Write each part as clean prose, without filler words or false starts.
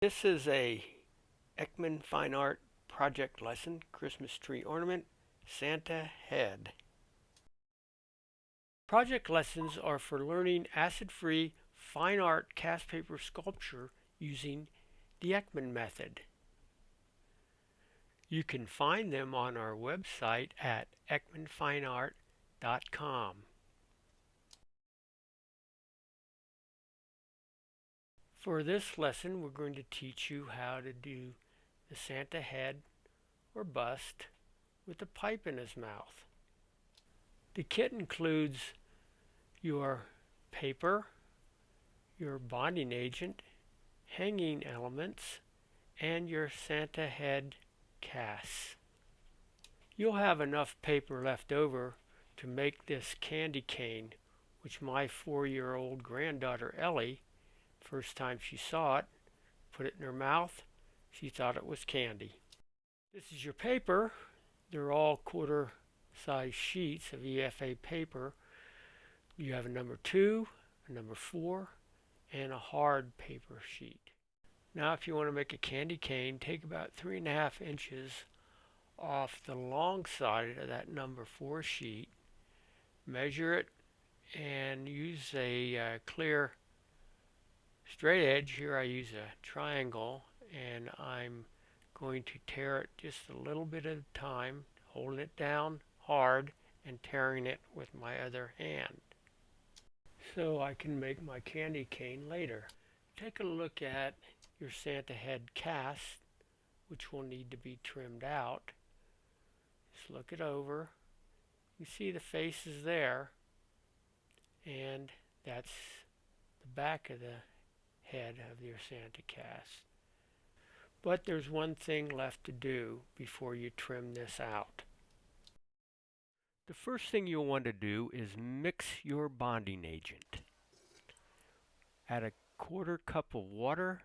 This is a Ekman Fine Art project lesson, Christmas tree ornament, Santa head. Project lessons are for learning acid-free fine art cast paper sculpture using the Ekman method. You can find them on our website at ekmanfineart.com. For this lesson, we're going to teach you how to do the Santa head or bust with a pipe in his mouth. The kit includes your paper, your bonding agent, hanging elements, and your Santa head casts. You'll have enough paper left over to make this candy cane, which my 4-year-old granddaughter Ellie, first time she saw it, put it in her mouth, she thought it was candy. This is your paper. They're all quarter-size sheets of EFA paper. You have a number 2, a number 4, and a hard paper sheet. Now if you want to make a candy cane, take about 3.5 inches off the long side of that number 4 sheet, measure it, and use a clear straight edge. Here I use a triangle, and I'm going to tear it just a little bit at a time, holding it down hard and tearing it with my other hand, so I can make my candy cane later. Take a look at your Santa head cast, which will need to be trimmed out. Just look it over. You see the face is there, and that's the back of the head of your Santa cast. But there's one thing left to do before you trim this out. The first thing you'll want to do is mix your bonding agent. Add a 1/4 cup of water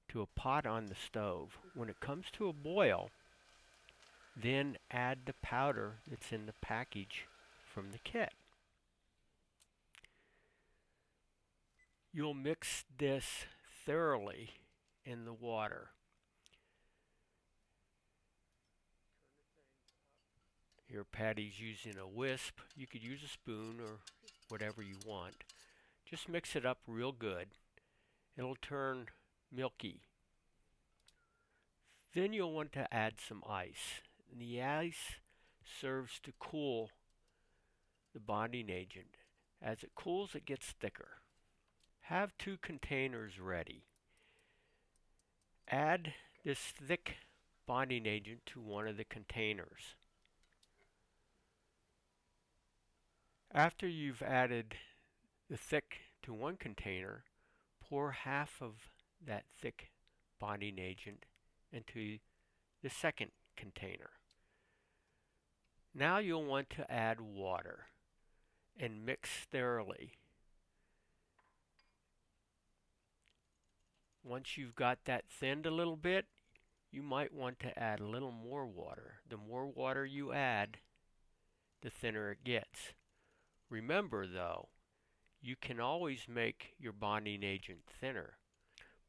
to a pot on the stove. When it comes to a boil, then add the powder that's in the package from the kit. You'll mix this thoroughly in the water. Here Patty's using a whisk. You could use a spoon or whatever you want. Just mix it up real good. It'll turn milky. Then you'll want to add some ice. And the ice serves to cool the bonding agent. As it cools, it gets thicker. Have 2 containers ready. Add this thick bonding agent to one of the containers. After you've added the thick to one container, pour half of that thick bonding agent into the second container. Now you'll want to add water and mix thoroughly. Once you've got that thinned a little bit, you might want to add a little more water. The more water you add, the thinner it gets. Remember though, you can always make your bonding agent thinner,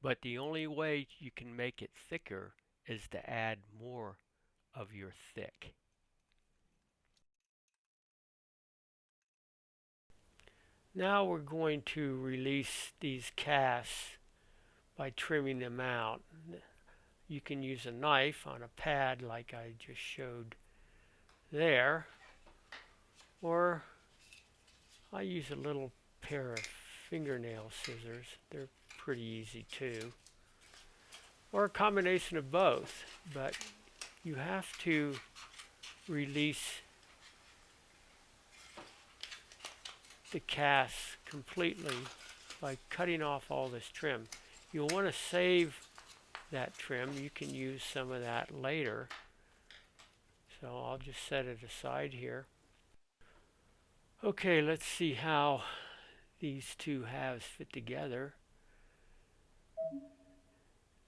but the only way you can make it thicker is to add more of your thick. Now we're going to release these casts by trimming them out. You can use a knife on a pad like I just showed there, or I use a little pair of fingernail scissors. They're pretty easy too. Or a combination of both, but you have to release the cast completely by cutting off all this trim. You'll want to save that trim. You can use some of that later. So I'll just set it aside here. Okay, let's see how these two halves fit together.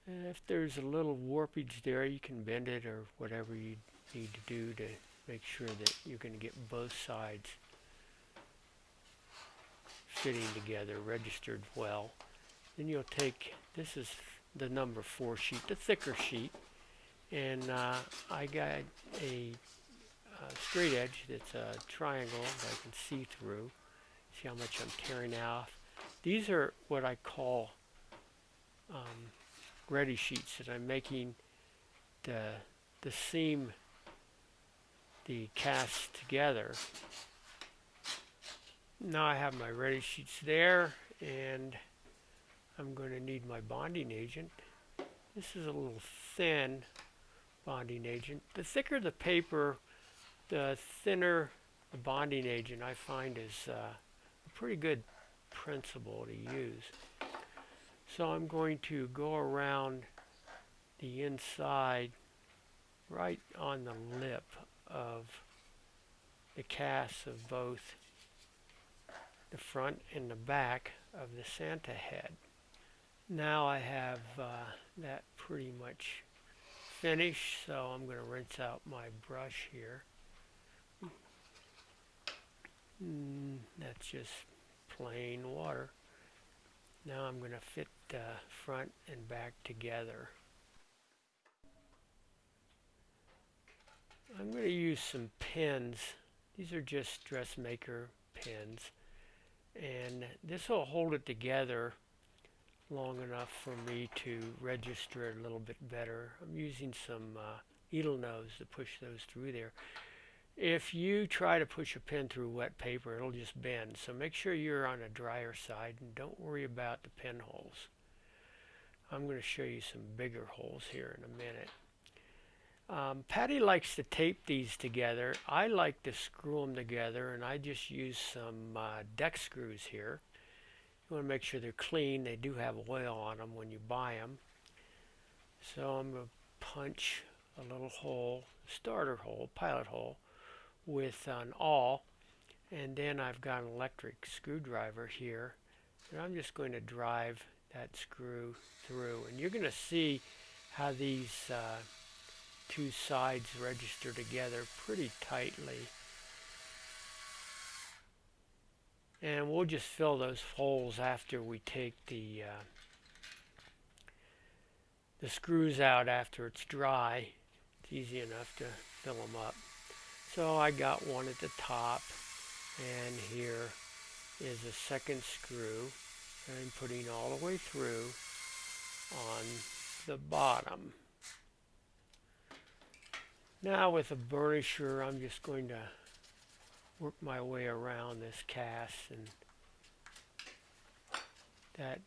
And if there's a little warpage there, you can bend it or whatever you need to do to make sure that you're going to get both sides fitting together, registered well. Then you'll take, this is the number 4 sheet, the thicker sheet, and I got a straight edge that's a triangle that I can see through. See how much I'm tearing off. These are what I call ready sheets that I'm making the seam, the cast together. Now I have my ready sheets there, and I'm going to need my bonding agent. This is a little thin bonding agent. The thicker the paper, the thinner the bonding agent I find is a pretty good principle to use. So I'm going to go around the inside right on the lip of the casts of both the front and the back of the Santa head. Now I have that pretty much finished, so I'm going to rinse out my brush here. That's just plain water. Now I'm going to fit the front and back together. I'm going to use some pins. These are just dressmaker pins, and this will hold it together long enough for me to register it a little bit better. I'm using some needle nose to push those through there. If you try to push a pin through wet paper, it'll just bend. So make sure you're on a drier side and don't worry about the pinholes. I'm going to show you some bigger holes here in a minute. Patty likes to tape these together. I like to screw them together, and I just use some deck screws here. You want to make sure they're clean. They do have oil on them when you buy them. So I'm going to punch a little hole, starter hole, pilot hole, with an awl, and then I've got an electric screwdriver here, and I'm just going to drive that screw through, and you're going to see how these two sides register together pretty tightly. And we'll just fill those holes after we take the screws out after it's dry. It's easy enough to fill them up. So I got one at the top, and here is a second screw that I'm putting all the way through on the bottom. Now with a burnisher, I'm just going to work my way around this cast, and that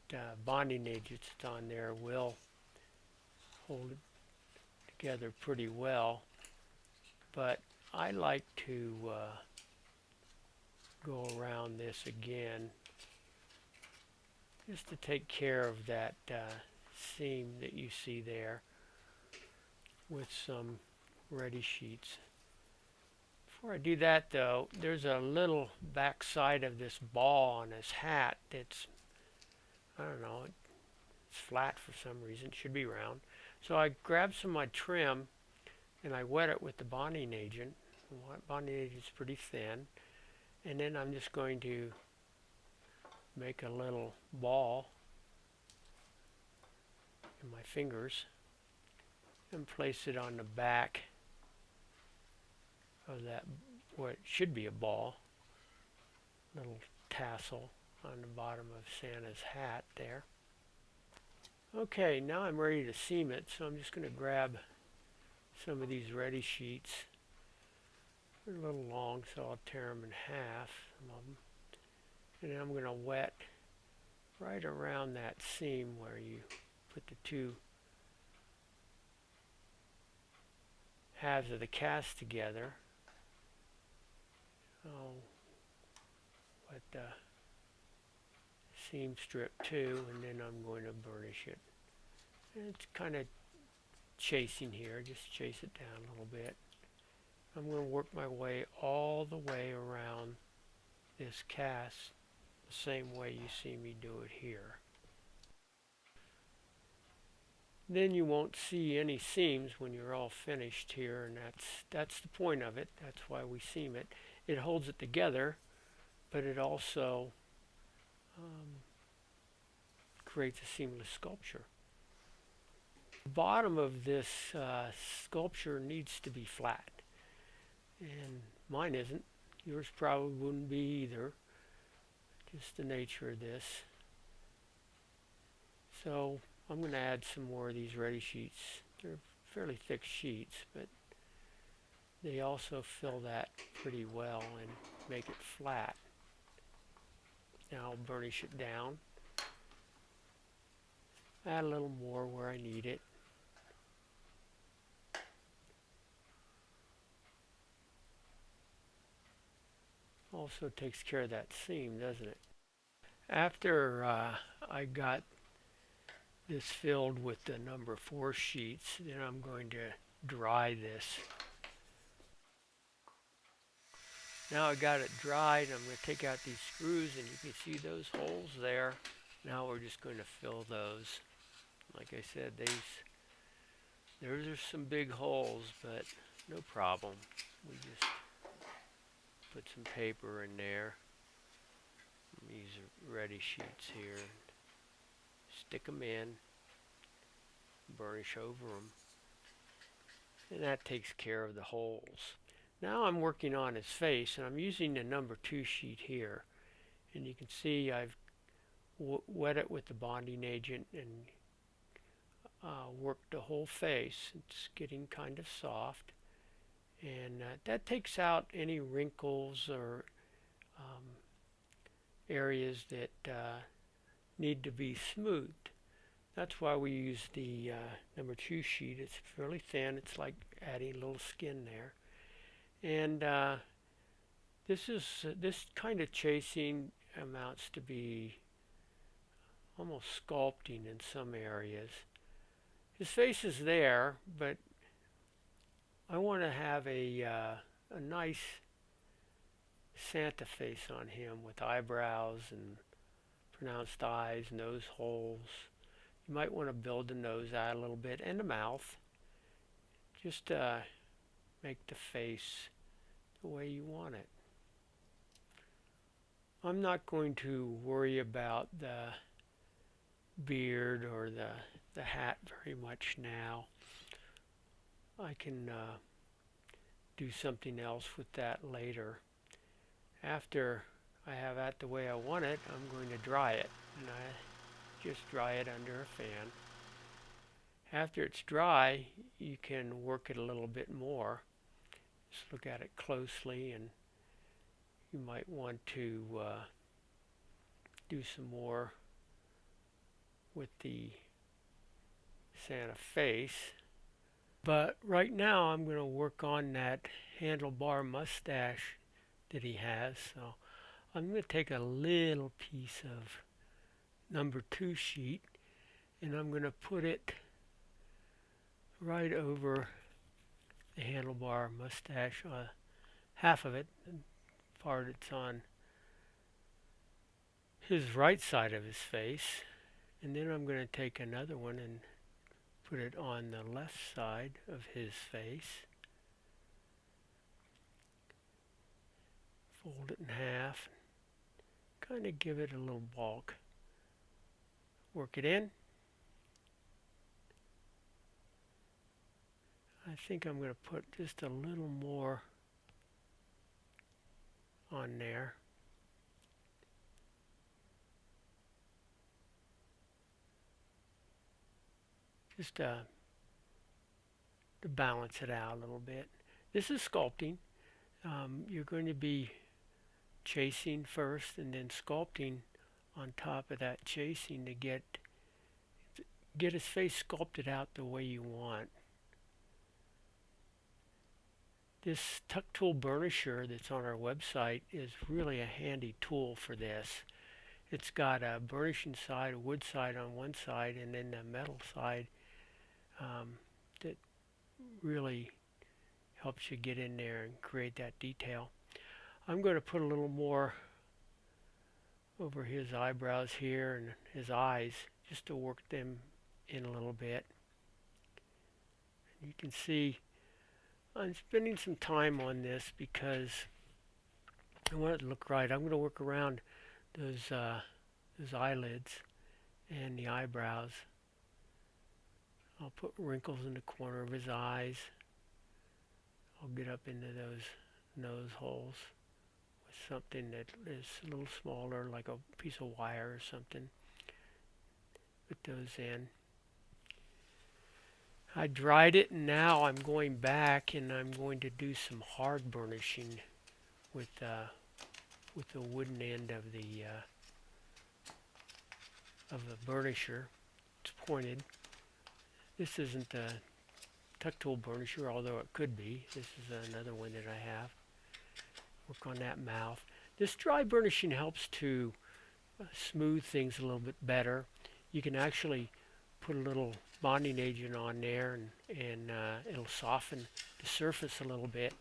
bonding agent that's on there will hold it together pretty well, but I like to go around this again just to take care of that seam that you see there with some ready sheets. Before I do that though, there's a little back side of this ball on his hat that's, I don't know, it's flat for some reason. It should be round. So I grabbed some of my trim and I wet it with the bonding agent. The bonding agent's pretty thin. And then I'm just going to make a little ball in my fingers and place it on the back of that, what should be a ball, little tassel on the bottom of Santa's hat there. Okay, now I'm ready to seam it, so I'm just going to grab some of these ready sheets. They're a little long, so I'll tear them in half, some of them. And then I'm going to wet right around that seam where you put the two halves of the cast together. I'll wet the seam strip too, and then I'm going to burnish it. And it's kind of chasing here, just chase it down a little bit. I'm going to work my way all the way around this cast the same way you see me do it here. Then you won't see any seams when you're all finished here, and that's the point of it. That's why we seam it. It holds it together, but it also creates a seamless sculpture. bottom of this sculpture needs to be flat, and mine isn't. Yours probably wouldn't be either, just the nature of this. So I'm going to add some more of these ready sheets. They're fairly thick sheets, but they also fill that pretty well and make it flat. Now I'll burnish it down. Add a little more where I need it. Also takes care of that seam, doesn't it? After I got this filled with the number 4 sheets, then I'm going to dry this. Now I got it dried, I'm going to take out these screws, and you can see those holes there. Now we're just going to fill those. Like I said, those are some big holes, but no problem. We just put some paper in there. These are ready sheets here. Stick them in, burnish over them, and that takes care of the holes. Now I'm working on his face, and I'm using the number 2 sheet here, and you can see I've wet it with the bonding agent and worked the whole face. It's getting kind of soft, and that takes out any wrinkles or areas that need to be smoothed. That's why we use the number 2 sheet. It's fairly thin. It's like adding a little skin there. And this kind of chasing amounts to be almost sculpting in some areas. His face is there, but I want to have a nice Santa face on him with eyebrows and pronounced eyes, nose holes. You might want to build the nose out a little bit and the mouth. Just make the face the way you want it. I'm not going to worry about the beard or the hat very much now. I can do something else with that later. After I have that the way I want it, I'm going to dry it, and I just dry it under a fan. After it's dry, you can work it a little bit more. Just look at it closely, and you might want to do some more with the Santa face. But right now I'm going to work on that handlebar mustache that he has. So I'm going to take a little piece of number 2 sheet, and I'm going to put it right over the handlebar mustache, half of it, and part it's on his right side of his face. And then I'm going to take another one and put it on the left side of his face. Fold it in half, kind of give it a little bulk. Work it in. I think I'm going to put just a little more on there. Just to balance it out a little bit. This is sculpting. You're going to be chasing first and then sculpting on top of that chasing to get his face sculpted out the way you want. This tuck tool burnisher that's on our website is really a handy tool for this. It's got a burnishing side, a wood side on one side, and then a metal side that really helps you get in there and create that detail. I'm going to put a little more over his eyebrows here and his eyes just to work them in a little bit. And you can see I'm spending some time on this because I want it to look right. I'm going to work around those eyelids and the eyebrows I'll put wrinkles in the corner of his eyes. I'll get up into those nose holes with something that is a little smaller, like a piece of wire or something. Put those in. I dried it, and now I'm going back and I'm going to do some hard burnishing with the wooden end of the burnisher. It's pointed. This isn't a tuck tool burnisher, although it could be. This is another one that I have. Work on that mouth. This dry burnishing helps to smooth things a little bit better. You can actually put a little bonding agent on there, and it'll soften the surface a little bit.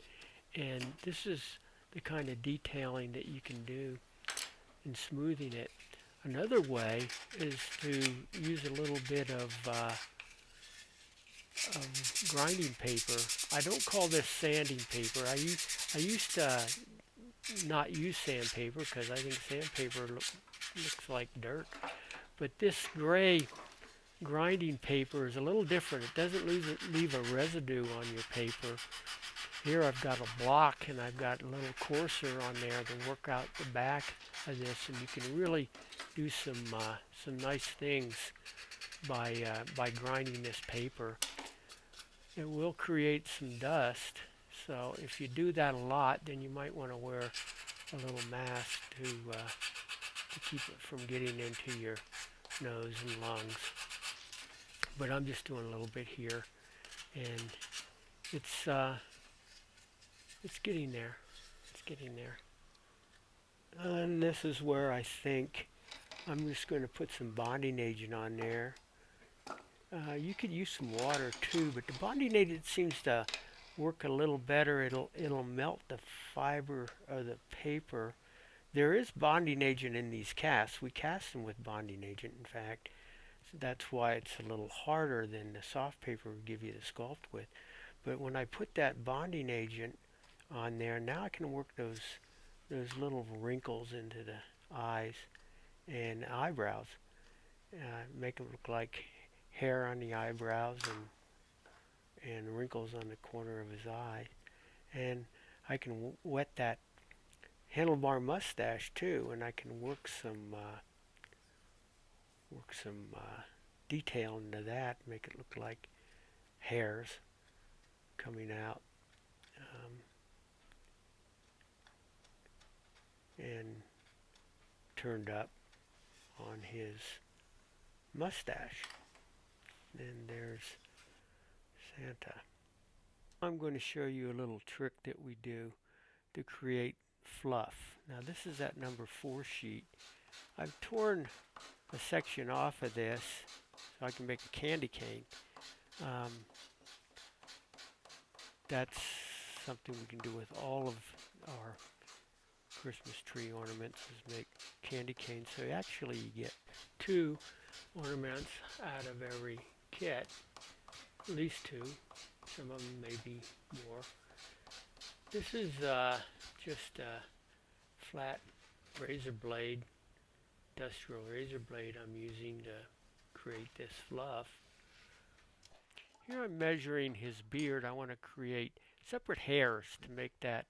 And this is the kind of detailing that you can do in smoothing it. Another way is to use a little bit of grinding paper. I don't call this sanding paper. I used to not use sandpaper because I think sandpaper looks like dirt. But this gray grinding paper is a little different. It doesn't leave a residue on your paper. Here I've got a block and I've got a little coarser on there to work out the back of this, and you can really do some nice things by grinding this paper. It will create some dust, so if you do that a lot, then you might want to wear a little mask to keep it from getting into your nose and lungs. But I'm just doing a little bit here, and it's getting there. It's getting there. And this is where I think I'm just going to put some bonding agent on there. You could use some water too, but the bonding agent seems to work a little better. It'll melt the fiber of the paper. There is bonding agent in these casts. We cast them with bonding agent, in fact. So that's why it's a little harder than the soft paper would give you to sculpt with. But when I put that bonding agent on there, now I can work those little wrinkles into the eyes and eyebrows. Make them look like hair on the eyebrows and wrinkles on the corner of his eye. And I can wet that handlebar mustache too, and I can work some detail into that, make it look like hairs coming out, and turned up on his mustache. Then there's Santa. I'm going to show you a little trick that we do to create fluff. Now this is that number 4 sheet. I've torn a section off of this so I can make a candy cane. That's something we can do with all of our Christmas tree ornaments, is make candy canes. So actually you get 2 ornaments out of every kit, at least 2. Some of them may be more. This is just a flat razor blade, industrial razor blade I'm using to create this fluff. Here I'm measuring his beard. I want to create separate hairs to make that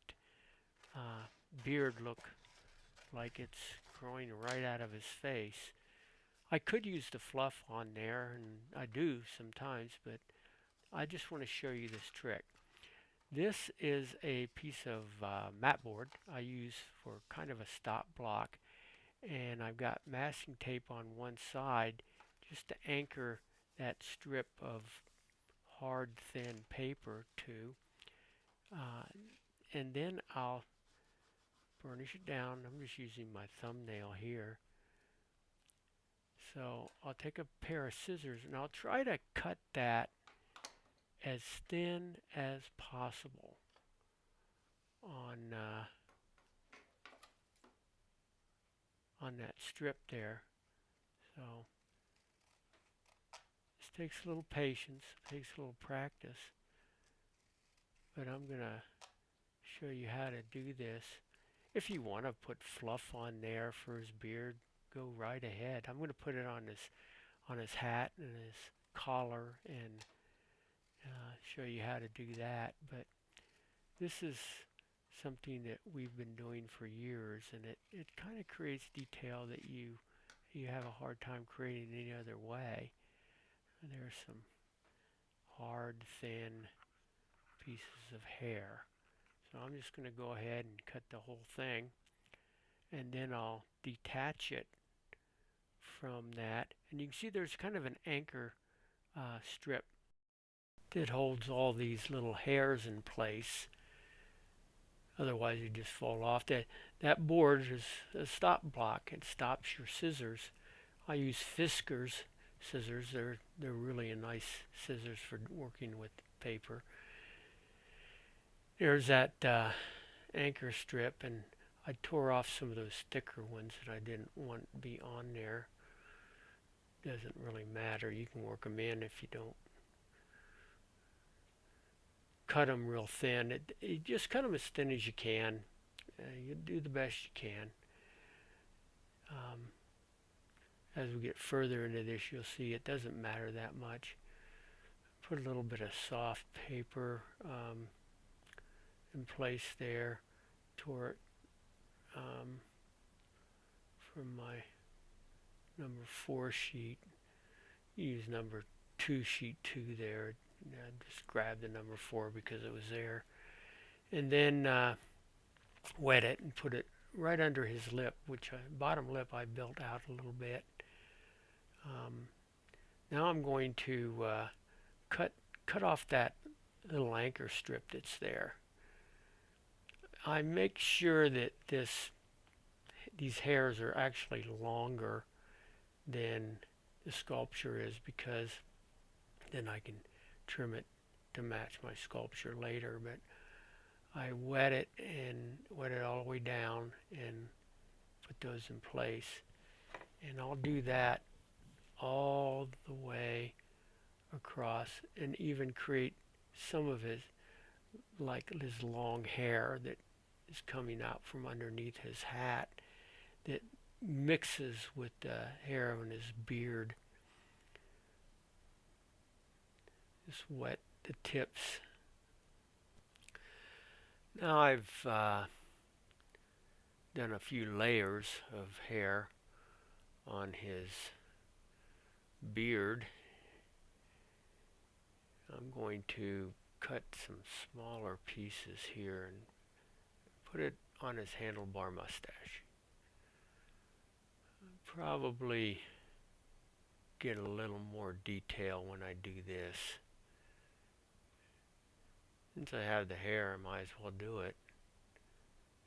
beard look like it's growing right out of his face. I could use the fluff on there, and I do sometimes, but I just want to show you this trick. This is a piece of mat board I use for kind of a stop block, and I've got masking tape on one side just to anchor that strip of hard thin paper to, and then I'll burnish it down. I'm just using my thumbnail here. So I'll take a pair of scissors and I'll try to cut that as thin as possible on that strip there. So this takes a little patience, takes a little practice, but I'm gonna show you how to do this. If you want to put fluff on there for his beard, go right ahead. I'm going to put it on his hat and his collar and show you how to do that. But this is something that we've been doing for years, and it kind of creates detail that you have a hard time creating any other way. And there's some hard, thin pieces of hair. So I'm just going to go ahead and cut the whole thing, and then I'll detach it from that. And you can see there's kind of an anchor strip that holds all these little hairs in place. Otherwise, you just fall off. That board is a stop block. It stops your scissors. I use Fisker's scissors. They're really a nice scissors for working with paper. There's that anchor strip, and I tore off some of those thicker ones that I didn't want to be on there. Doesn't really matter. You can work them in if you don't cut them real thin. You just cut them as thin as you can. You do the best you can. As we get further into this, you'll see it doesn't matter that much. Put a little bit of soft paper in place there. Tore it from my number 4 sheet. Use number 2 sheet 2 there. Just grab the number 4 because it was there. And then wet it and put it right under his lip, which bottom lip I built out a little bit. Now I'm going to cut off that little anchor strip that's there. I make sure that these hairs are actually longer than the sculpture is, because then I can trim it to match my sculpture later. But I wet it all the way down and put those in place, and I'll do that all the way across, and even create some of his, like his long hair that is coming out from underneath his hat that mixes with the hair on his beard. Just wet the tips. Now I've done a few layers of hair on his beard. I'm going to cut some smaller pieces here and put it on his handlebar mustache. Probably get a little more detail when I do this. Since I have the hair, I might as well do it.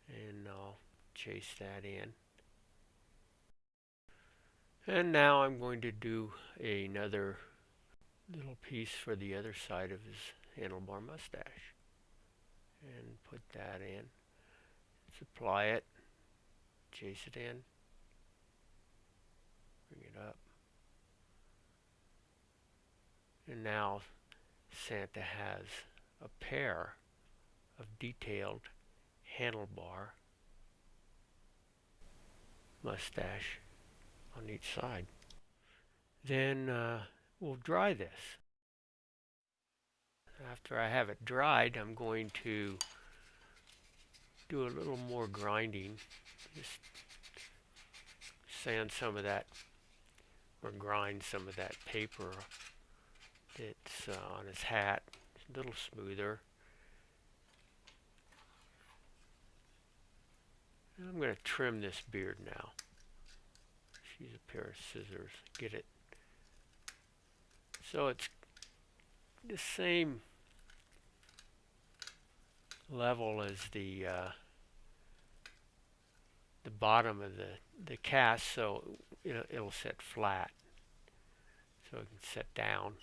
And I'll chase that in. And now I'm going to do another little piece for the other side of his handlebar mustache. And put that in. Supply it. Chase it in. Bring it up. And now Santa has a pair of detailed handlebar mustache on each side. Then we'll dry this. After I have it dried, I'm going to do a little more grinding. Just sand some of that, or grind some of that paper that's on his hat. It's a little smoother. And I'm going to trim this beard now. Use a pair of scissors. Get it so it's the same level as the bottom of the cast, so it'll set flat, so it can set down.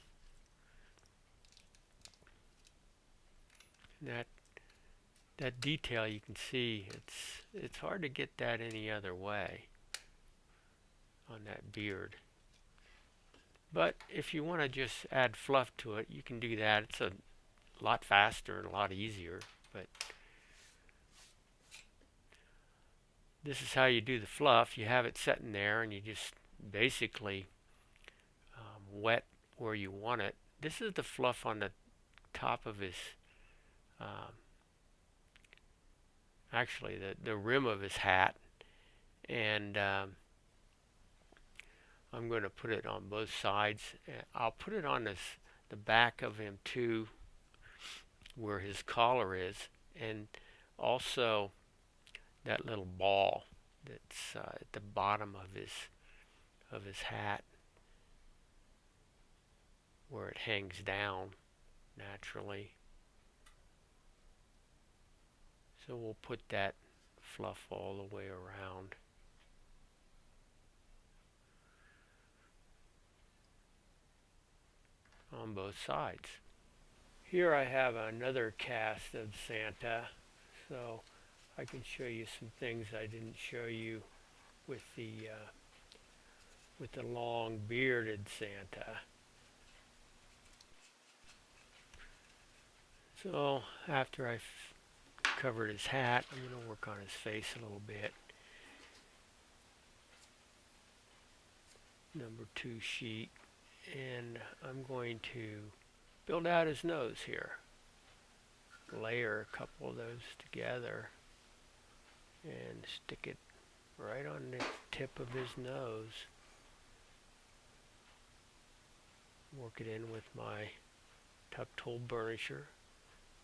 And that detail, you can see it's hard to get that any other way on that beard. But if you want to just add fluff to it, you can do that. It's a lot faster and a lot easier. But this is how you do the fluff. You have it sitting there, and you just basically wet where you want it. This is the fluff on the top of his, um, actually the rim of his hat, and I'm going to put it on both sides. I'll put it on the back of him too, where his collar is, and also that little ball that's at the bottom of his hat, where it hangs down naturally. So we'll put that fluff all the way around. On both sides. Here I have another cast of Santa, so I can show you some things I didn't show you with the long bearded Santa. So after I've covered his hat, I'm going to work on his face a little bit. Number 2 sheet, and I'm going to build out his nose here. Layer a couple of those together and stick it right on the tip of his nose. Work it in with my tuck tool burnisher.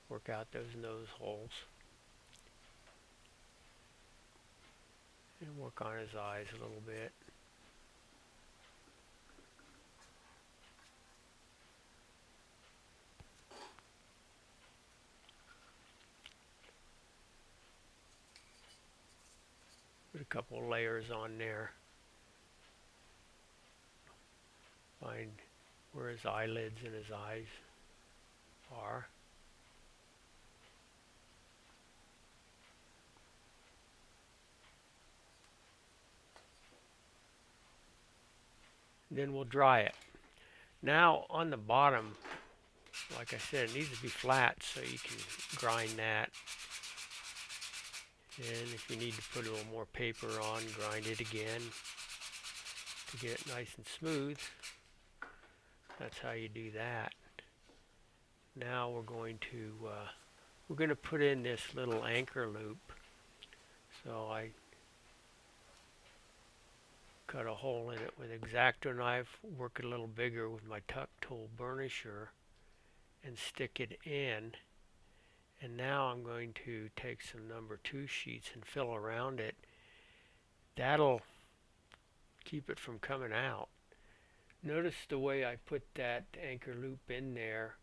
Work out those nose holes. And work on his eyes a little bit. Put a couple of layers on there. Find where his eyelids and his eyes are. Then we'll dry it. Now on the bottom, like I said, it needs to be flat so you can grind that. And if you need to put a little more paper on, grind it again to get it nice and smooth. That's how you do that. Now we're going to put in this little anchor loop. So I cut a hole in it with X-Acto knife, work it a little bigger with my tuck tool burnisher, and stick it in. And now I'm going to take some number 2 sheets and fill around it. That'll keep it from coming out. Notice the way I put that anchor loop in there.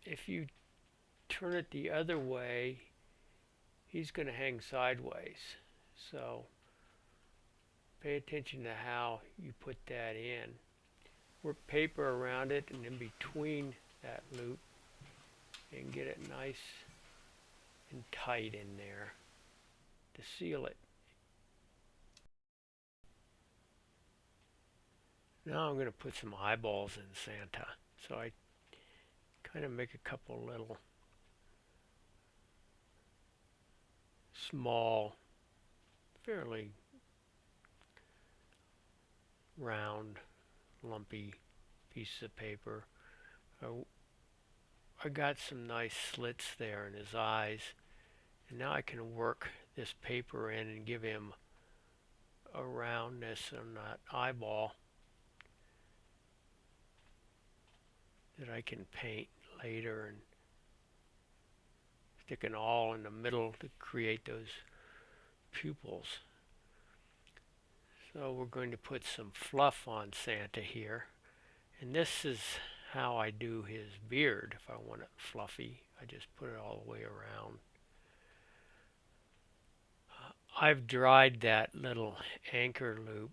If you turn it the other way, he's going to hang sideways. So pay attention to how you put that in. Work paper around it and in between that loop, and get it nice and tight in there to seal it. Now I'm going to put some eyeballs in Santa. So I kind of make a couple little small, fairly round, lumpy pieces of paper. I got some nice slits there in his eyes, and now I can work this paper in and give him a roundness on that eyeball that I can paint later and stick an awl in the middle to create those pupils. So we're going to put some fluff on Santa here, and this is how I do his beard. If I want it fluffy, I just put it all the way around. I've dried that little anchor loop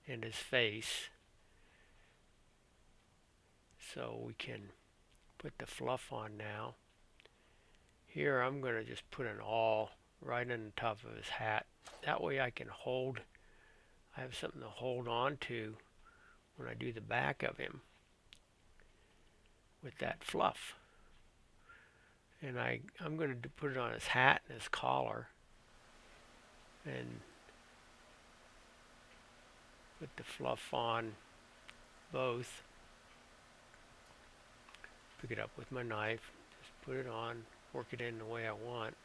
in his face, so we can put the fluff on now. Here I'm going to just put an awl right on the top of his hat. That way I can I have something to hold on to when I do the back of him with that fluff. And I'm going to put it on his hat and his collar, and put the fluff on both. Pick it up with my knife, just put it on, work it in the way I want.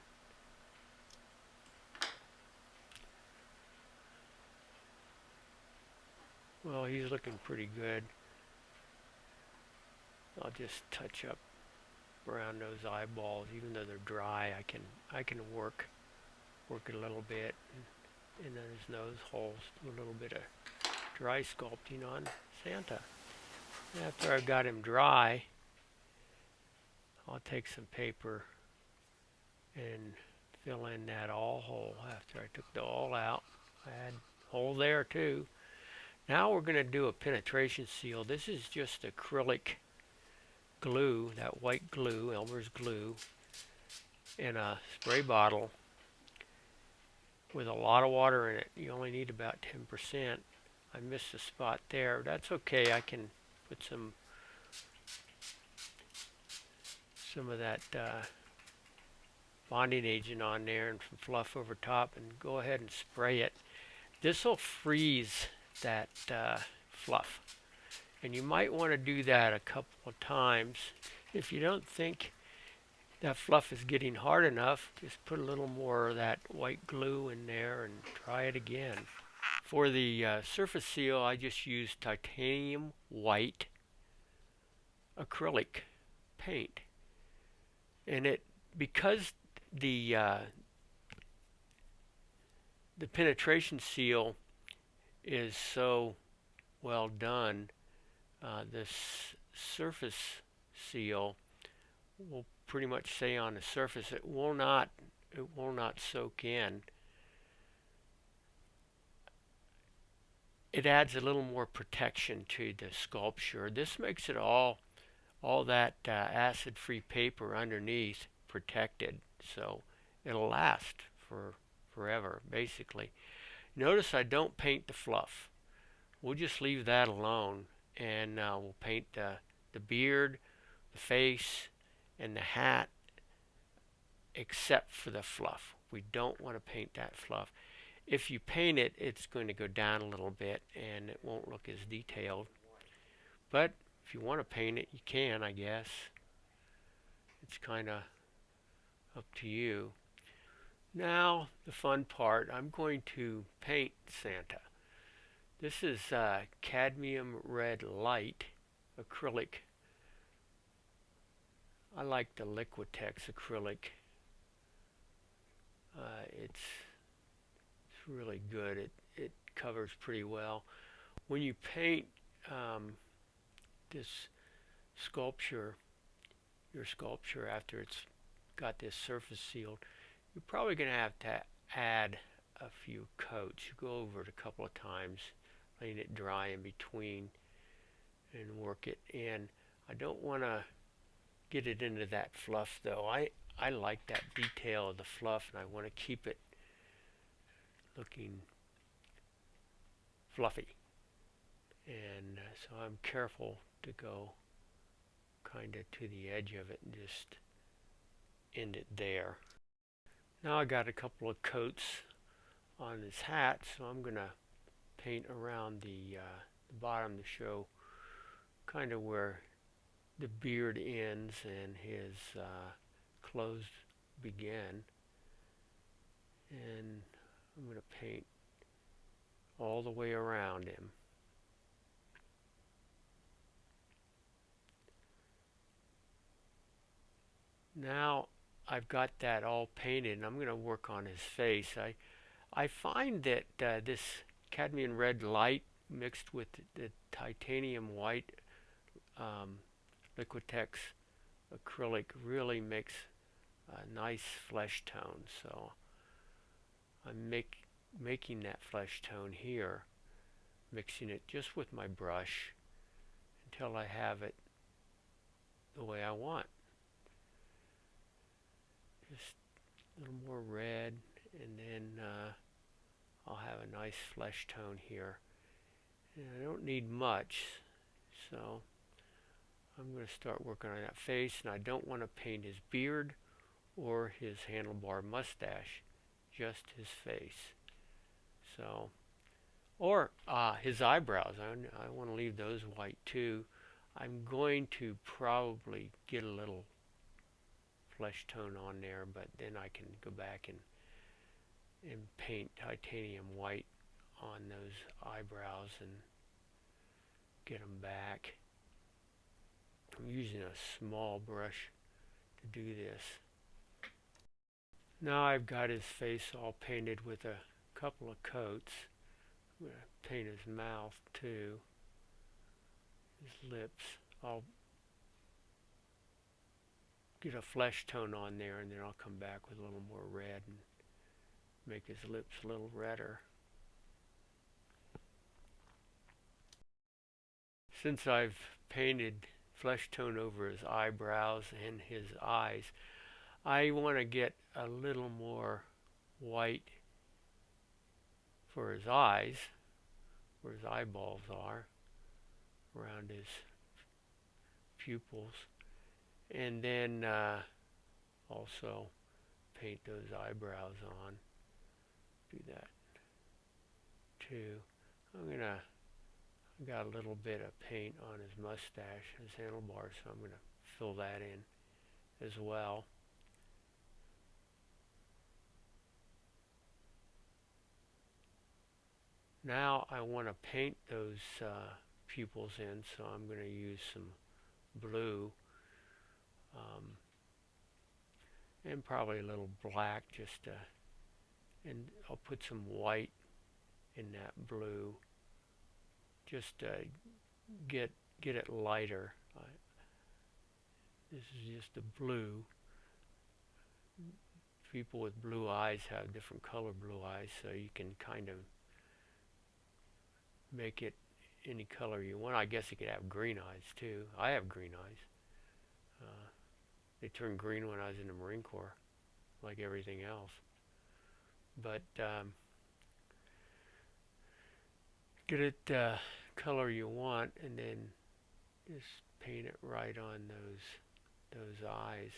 Well, he's looking pretty good. I'll just touch up around those eyeballs, even though they're dry. I can work it a little bit, and then his nose holes. Do a little bit of dry sculpting on Santa. After I've got him dry, I'll take some paper and fill in that awl hole. After I took the awl out, I had a hole there too. Now we're going to do a penetration seal. This is just acrylic glue, that white glue, Elmer's glue, in a spray bottle with a lot of water in it. You only need about 10%. I missed a spot there. That's okay. I can put some of that bonding agent on there and some fluff over top, and go ahead and spray it. This will freeze that fluff, and you might want to do that a couple of times. If you don't think that fluff is getting hard enough, just put a little more of that white glue in there and try it again. For the surface seal, I just used titanium white acrylic paint, and because the penetration seal is so well done, this surface seal will pretty much stay on the surface. It will not soak in. It adds a little more protection to the sculpture. This makes it all that acid-free paper underneath protected, so it'll last for forever, basically. Notice I don't paint the fluff. We'll just leave that alone, and we'll paint the beard, the face, and the hat, except for the fluff. We don't want to paint that fluff. If you paint it, it's going to go down a little bit, and it won't look as detailed. But if you want to paint it, you can, I guess. It's kind of up to you. Now, the fun part, I'm going to paint Santa. This is cadmium red light acrylic. I like the Liquitex acrylic. It's really good. It covers pretty well. When you paint this sculpture, your sculpture, after it's got this surface sealed, you're probably going to have to add a few coats. You go over it a couple of times, letting it dry in between, and work it in. I don't want to get it into that fluff though. I like that detail of the fluff, and I want to keep it looking fluffy. And so I'm careful to go kind of to the edge of it and just end it there. Now I got a couple of coats on his hat, so I'm going to paint around the bottom to show kind of where the beard ends and his clothes begin. And I'm going to paint all the way around him. Now I've got that all painted, and I'm going to work on his face. I find that this cadmium red light mixed with the titanium white Liquitex acrylic really makes a nice flesh tone. So I'm making that flesh tone here, mixing it just with my brush until I have it the way I want. Just a little more red, and then I'll have a nice flesh tone here. And I don't need much, so I'm going to start working on that face, and I don't want to paint his beard or his handlebar mustache, just his face. So Or his eyebrows. I want to leave those white too. I'm going to probably get a little flesh tone on there, but then I can go back and paint titanium white on those eyebrows and get them back. I'm using a small brush to do this. Now I've got his face all painted with a couple of coats. I'm going to paint his mouth too, his lips. I'll get a flesh tone on there, and then I'll come back with a little more red and make his lips a little redder. Since I've painted flesh tone over his eyebrows and his eyes, I want to get a little more white for his eyes, where his eyeballs are, around his pupils, and then also paint those eyebrows on. Do that too. I got a little bit of paint on his mustache, his handlebars, so I'm going to fill that in as well. Now I want to paint those pupils in, so I'm going to use some blue and probably a little black, and I'll put some white in that blue, just to get it lighter. This is just the blue. People with blue eyes have different color blue eyes, so you can kind of make it any color you want. I guess you could have green eyes too. I have green eyes. They turned green when I was in the Marine Corps, like everything else. But get it color you want, and then just paint it right on those eyes.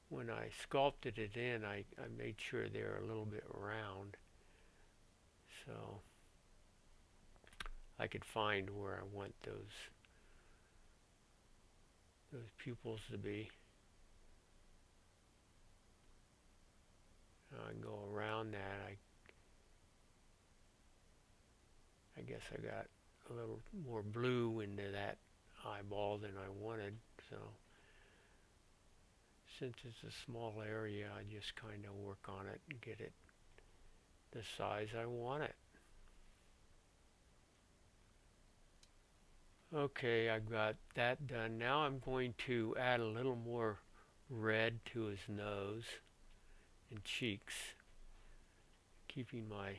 When I sculpted it in, I made sure they were a little bit round, so I could find where I want those pupils to be. I can go around that. I guess I got a little more blue into that eyeball than I wanted, so since it's a small area, I just kind of work on it and get it the size I want it. Okay, I've got that done. Now I'm going to add a little more red to his nose and cheeks, keeping my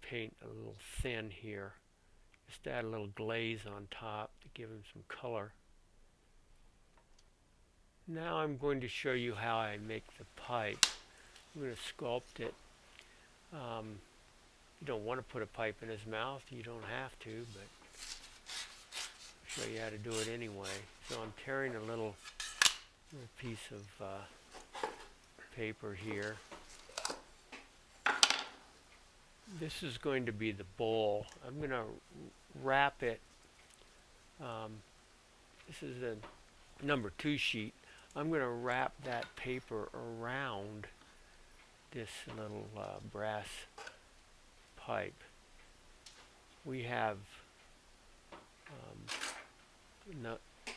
paint a little thin here. Just add a little glaze on top to give him some color. Now I'm going to show you how I make the pipe. I'm going to sculpt it. You don't want to put a pipe in his mouth. You don't have to, but I'll show you how to do it anyway. So I'm tearing a little piece of paper here. This is going to be the bowl. I'm going to wrap it. This is a number 2 sheet. I'm going to wrap that paper around this little brass pipe. We have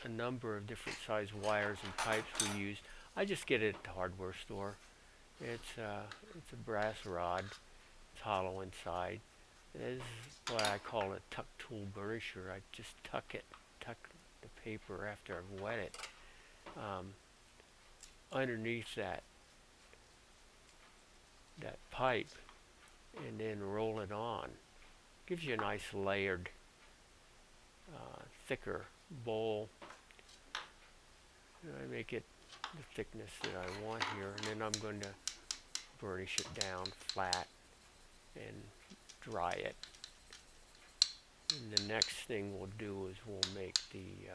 a number of different size wires and pipes we use. I just get it at the hardware store. It's a brass rod. It's hollow inside. This is what I call a tuck tool burnisher. I just tuck the paper after I've wet it underneath that pipe, and then roll it on. Gives you a nice layered, thicker bowl. And I make it the thickness that I want here, and then I'm going to burnish it down flat and dry it. And the next thing we'll do is we'll make the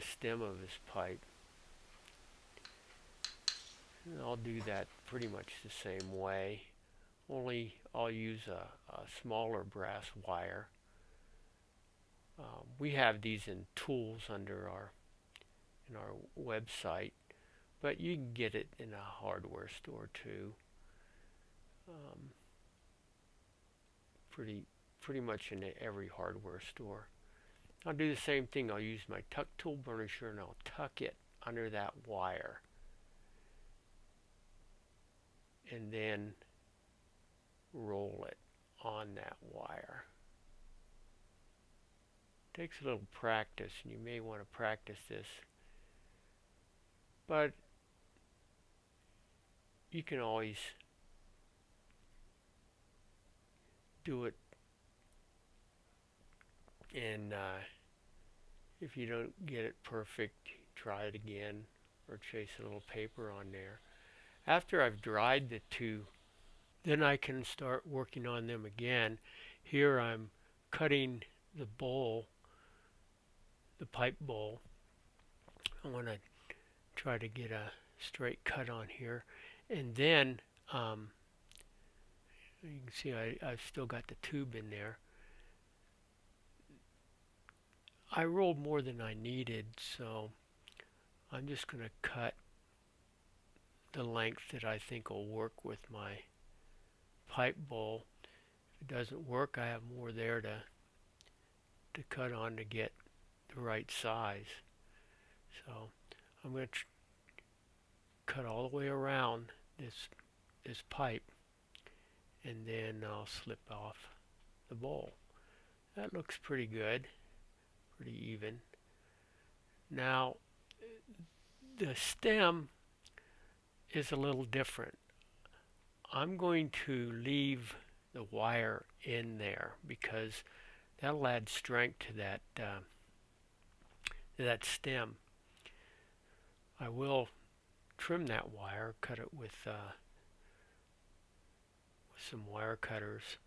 stem of this pipe. And I'll do that pretty much the same way. only I'll use a smaller brass wire. We have these in tools under in our website, but you can get it in a hardware store too. Um, pretty much in every hardware store. I'll do the same thing. I'll use my tuck tool burnisher and I'll tuck it under that wire, and then roll it on that wire. It takes a little practice, and you may want to practice this, but you can always do it. And if you don't get it perfect, try it again or chase a little paper on there. After I've dried the two, then I can start working on them again. Here I'm cutting the bowl, the pipe bowl. I want to try to get a straight cut on here. And then you can see I've still got the tube in there. I rolled more than I needed, so I'm just going to cut the length that I think will work with my pipe bowl. If it doesn't work, I have more there to cut on to get the right size. So I'm going to cut all the way around this pipe, and then I'll slip off the bowl. That looks pretty good, pretty even. Now the stem is a little different. I'm going to leave the wire in there because that'll add strength to that stem. I will trim that wire, cut it with some wire cutters,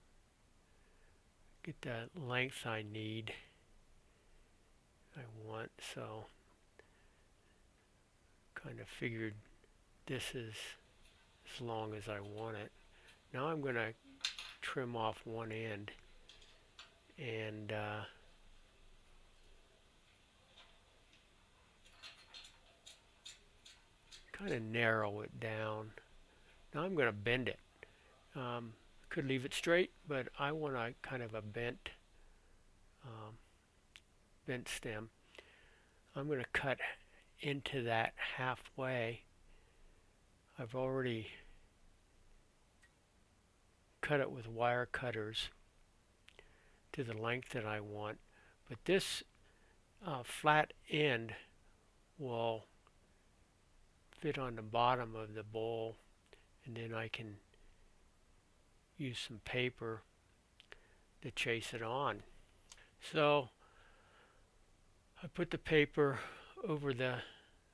get the length I want. So kind of figured this is as long as I want it. Now I'm going to trim off one end and kind of narrow it down. Now I'm going to bend it. Could leave it straight, but I want a kind of a bent stem. I'm going to cut into that halfway. I've already cut it with wire cutters to the length that I want, but this flat end will fit on the bottom of the bowl, and then I can use some paper to chase it on. So I put the paper over the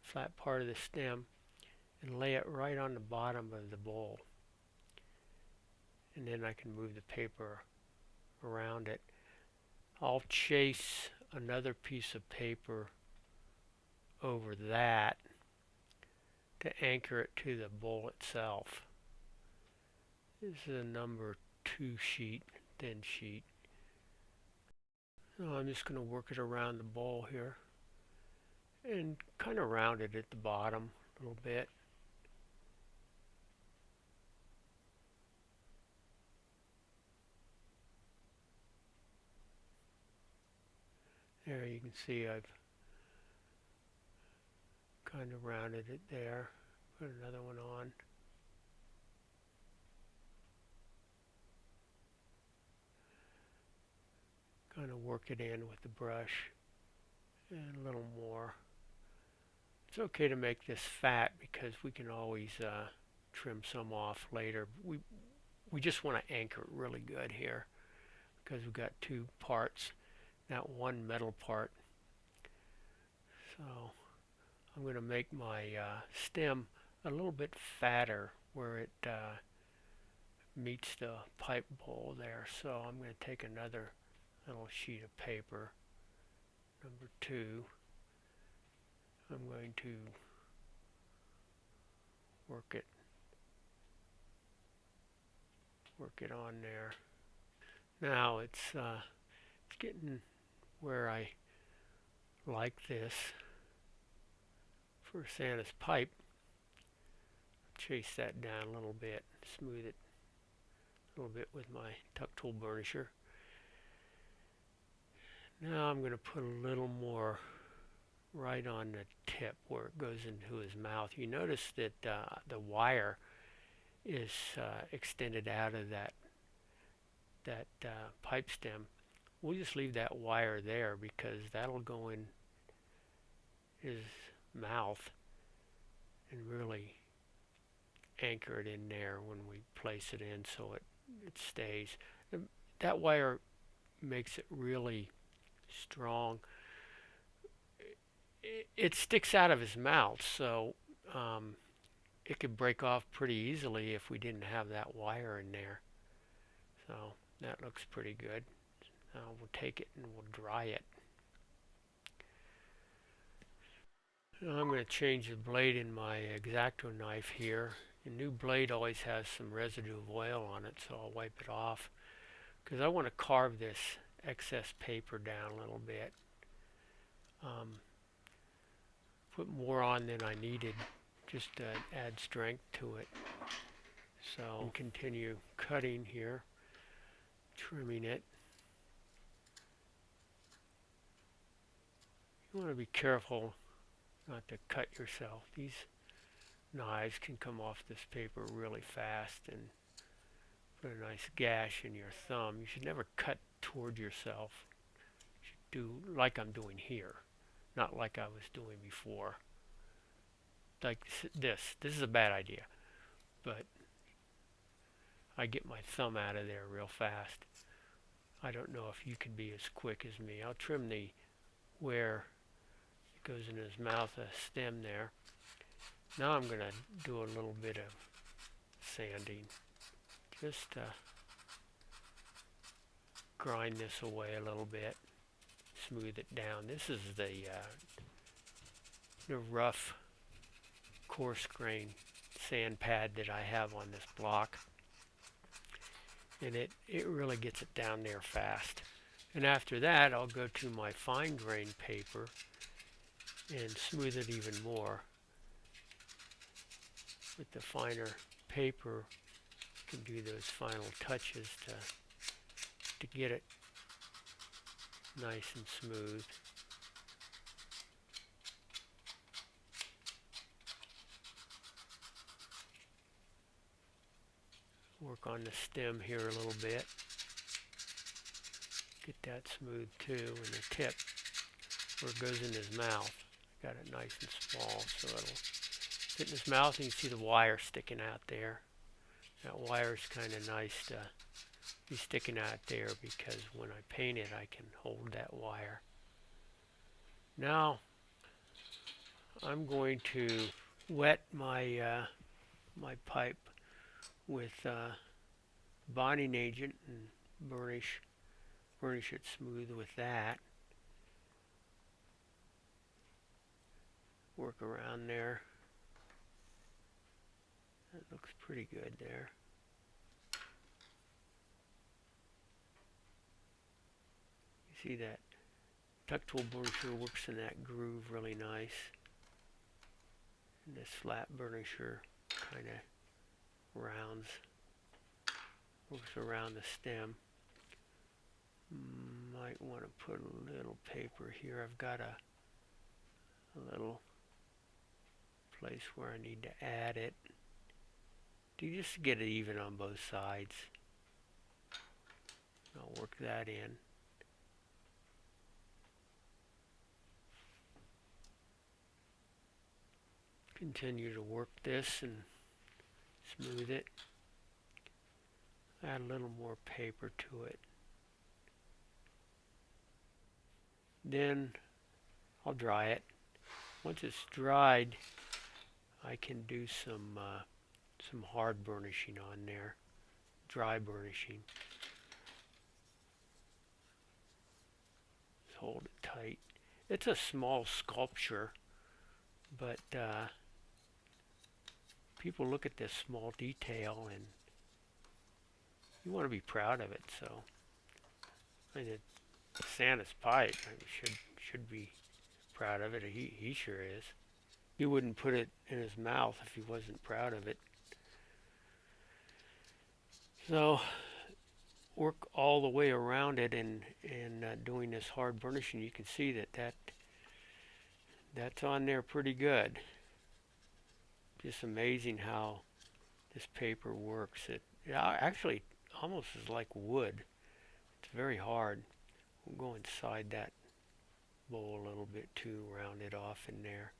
flat part of the stem and lay it right on the bottom of the bowl, and then I can move the paper around it. I'll chase another piece of paper over that to anchor it to the bowl itself. This is a number 2 sheet, thin sheet. So I'm just going to work it around the bowl here and kind of round it at the bottom a little bit. There you can see I've kind of rounded it there. Put another one on. Kind of work it in with the brush and a little more. It's okay to make this fat because we can always trim some off later. We just want to anchor it really good here because we've got 2 parts, not one metal part. So I'm going to make my stem a little bit fatter where it meets the pipe bowl there. So I'm going to take another little sheet of paper, number 2. I'm going to work it Work it on there. Now it's getting where I like this for Santa's pipe. Chase that down a little bit, smooth it a little bit with my tuck tool burnisher. Now I'm going to put a little more right on the tip where it goes into his mouth. You notice that the wire is extended out of that pipe stem. We'll just leave that wire there because that'll go in his mouth and really anchor it in there when we place it in so it stays. That wire makes it really strong. It sticks out of his mouth, so it could break off pretty easily if we didn't have that wire in there. So that looks pretty good. Now we'll take it and we'll dry it. Now I'm going to change the blade in my X-Acto knife here. The new blade always has some residue of oil on it, so I'll wipe it off because I want to carve this excess paper down a little bit. Put more on than I needed just to add strength to it. So I'll continue cutting here, trimming it. You want to be careful not to cut yourself. These knives can come off this paper really fast and put a nice gash in your thumb. You should never cut toward yourself. You should do like I'm doing here, not like I was doing before. Like this. This is a bad idea, but I get my thumb out of there real fast. I don't know if you can be as quick as me. I'll trim the where it goes in his mouth, a stem there. Now I'm going to do a little bit of sanding. Just grind this away a little bit, smooth it down. This is the rough, coarse grain sand pad that I have on this block, and it really gets it down there fast. And after that, I'll go to my fine grain paper and smooth it even more. With the finer paper, you can do those final touches to get it nice and smooth. Work on the stem here a little bit. Get that smooth too, and the tip where it goes in his mouth. Got it nice and small so it'll fit in his mouth, and you can see the wire sticking out there. That wire is kind of nice to be sticking out there because when I paint it I can hold that wire. Now I'm going to wet my my pipe with bonding agent and burnish it smooth with that. Work around there. That looks pretty good there. You see that tuck tool burnisher works in that groove really nice. And this flat burnisher kind of works around the stem. Might want to put a little paper here. I've got a little place where I need to add it. Just to get it even on both sides. I'll work that in. Continue to work this and smooth it. Add a little more paper to it. Then I'll dry it. Once it's dried, I can do some hard burnishing on there, dry burnishing. Just hold it tight. It's a small sculpture, but people look at this small detail and you want to be proud of it. So I did Santa's pipe. I should be proud of it. He sure is. He wouldn't put it in his mouth if he wasn't proud of it. So work all the way around it, and doing this hard burnishing, you can see that's on there pretty good. Just amazing how this paper works. It actually almost is like wood. It's very hard. We'll go inside that bowl a little bit too, round it off in there.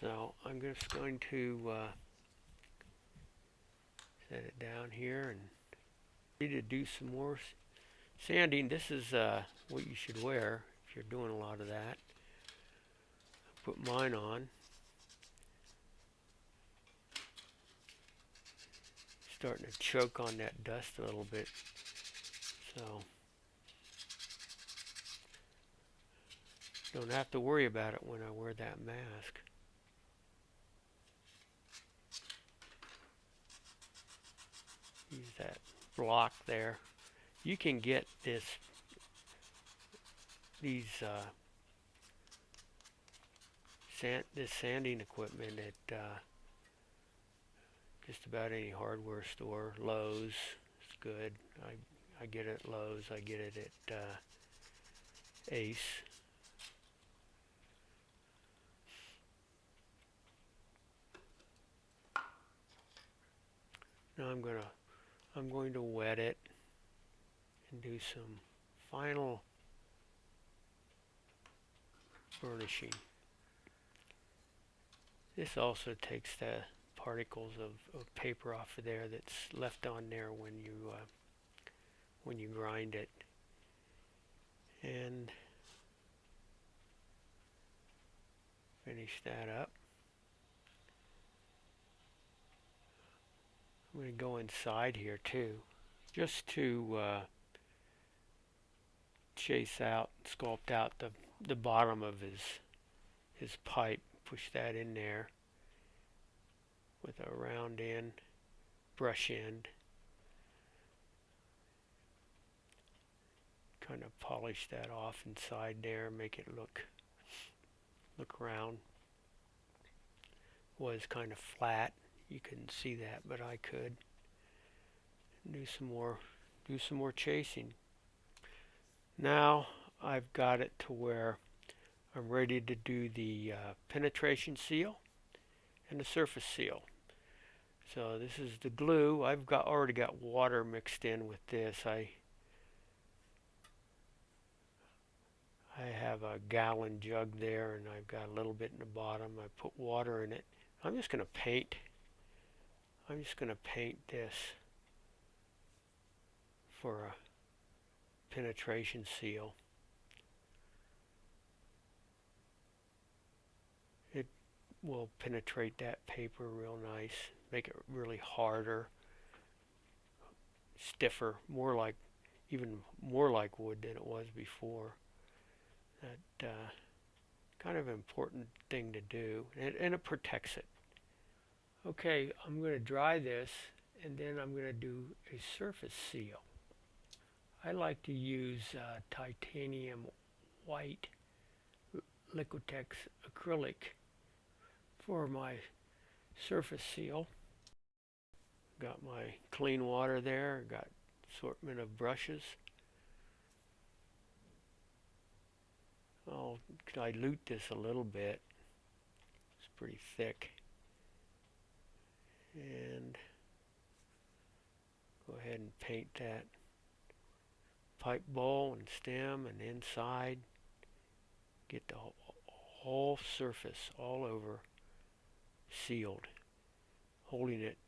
So I'm just going to set it down here and ready to do some more sanding. This is what you should wear if you're doing a lot of that. Put mine on. Starting to choke on that dust a little bit. So don't have to worry about it when I wear that mask. Use that block there. You can get this sanding equipment at just about any hardware store. Lowe's is good. I get it at Lowe's. I get it at Ace. Now I'm going to wet it and do some final burnishing. This also takes the particles of paper off of there that's left on there when you grind it. And finish that up. I'm going to go inside here too, just to chase out, sculpt out the bottom of his pipe. Push that in there with a round end, brush end. Kind of polish that off inside there, make it look round. Was kind of flat. You couldn't see that, but I could. Do some more chasing. Now I've got it to where I'm ready to do the penetration seal and the surface seal. So this is the glue. I've already got water mixed in with this. I have a gallon jug there, and I've got a little bit in the bottom. I put water in it. I'm just going to paint this for a penetration seal. It will penetrate that paper real nice, make it really harder, stiffer, even more like wood than it was before. That kind of important thing to do, and it protects it. Okay, I'm going to dry this, and then I'm going to do a surface seal. I like to use titanium white Liquitex acrylic for my surface seal. Got my clean water there, got assortment of brushes. I'll dilute this a little bit. It's pretty thick. And go ahead and paint that pipe bowl and stem and inside. Get the whole surface all over sealed. Holding it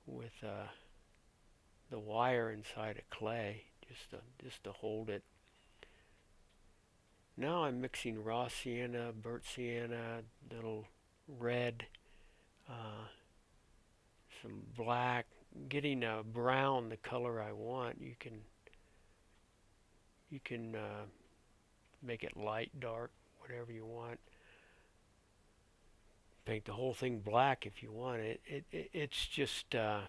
with the wire inside of clay just to hold it. Now I'm mixing raw sienna, burnt sienna, little red, some black, getting a brown, the color I want. You can make it light, dark, whatever you want. paint the whole thing black if you want. It's just the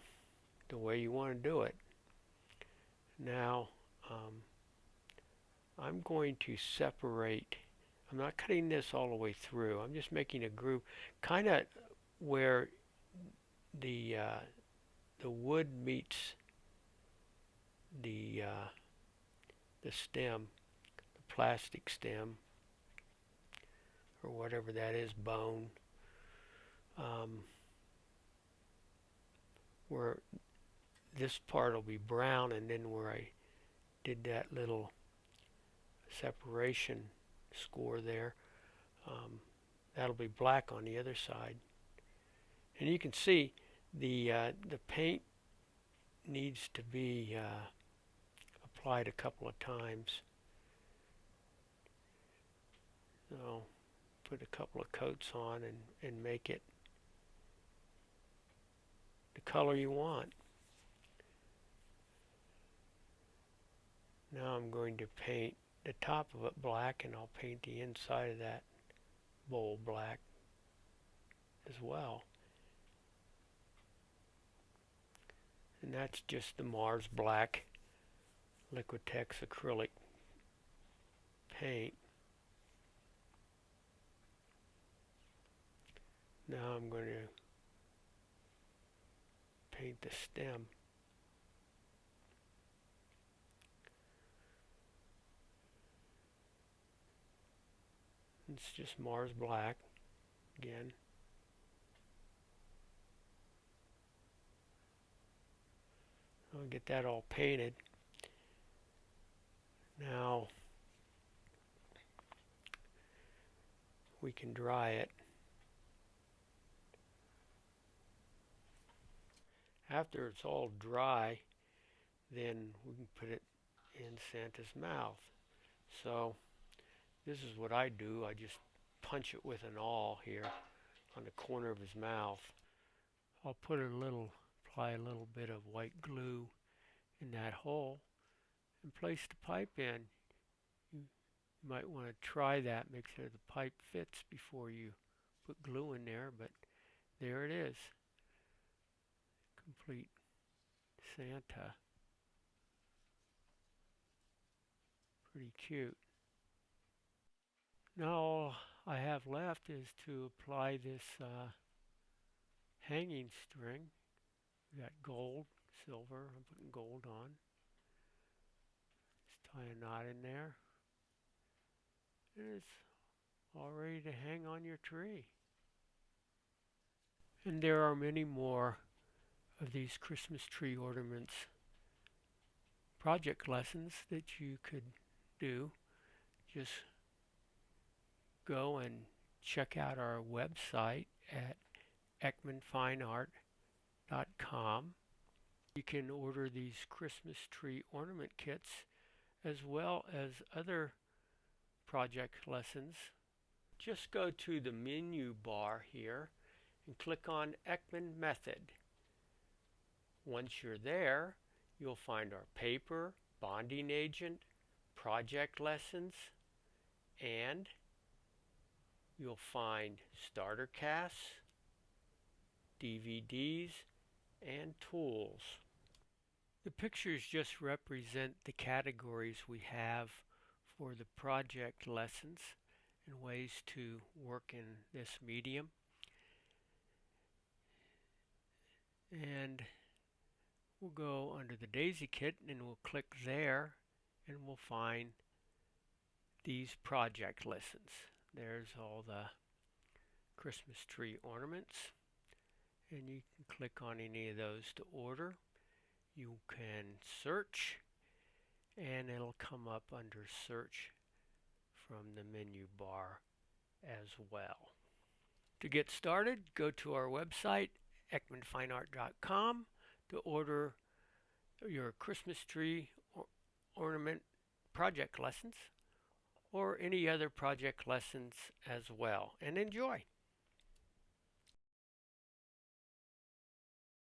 way you want to do it. Now, um, I'm going to separate. I'm not cutting this all the way through. I'm just making a groove, kind of where the uh, the wood meets the uh, the stem, the plastic stem, or whatever that is, bone. Um, where this part will be brown, and then where I did that little separation score there, um, that'll be black on the other side. And you can see the paint needs to be applied a couple of times. So put a couple of coats on and make it the color you want. Now I'm going to paint the top of it black, and I'll paint the inside of that bowl black as well. And that's just the Mars Black Liquitex acrylic paint. Now I'm going to paint the stem. It's just Mars Black again. I'll get that all painted. Now we can dry it. After it's all dry, then we can put it in Santa's mouth. So this is what I do. I just punch it with an awl here on the corner of his mouth. I'll apply a little bit of white glue in that hole and place the pipe in. You might want to try that, make sure the pipe fits before you put glue in there, but there it is. Complete Santa. Pretty cute. Now all I have left is to apply this hanging string. We got gold, silver. I'm putting gold on. Just tie a knot in there. And it's all ready to hang on your tree. And there are many more of these Christmas tree ornaments project lessons that you could do. Just go and check out our website at ekmanfineart.com. You can order these Christmas tree ornament kits as well as other project lessons. Just go to the menu bar here and click on Ekman Method. Once you're there, you'll find our paper, bonding agent, project lessons, and you'll find starter casts, DVDs, and tools. The pictures just represent the categories we have for the project lessons and ways to work in this medium. And we'll go under the Daisy Kit and we'll click there and we'll find these project lessons. There's all the Christmas tree ornaments, and you can click on any of those to order. You can search and it'll come up under search from the menu bar as well. To get started, go to our website ekmanfineart.com to order your Christmas tree ornament project lessons or any other project lessons as well, and enjoy.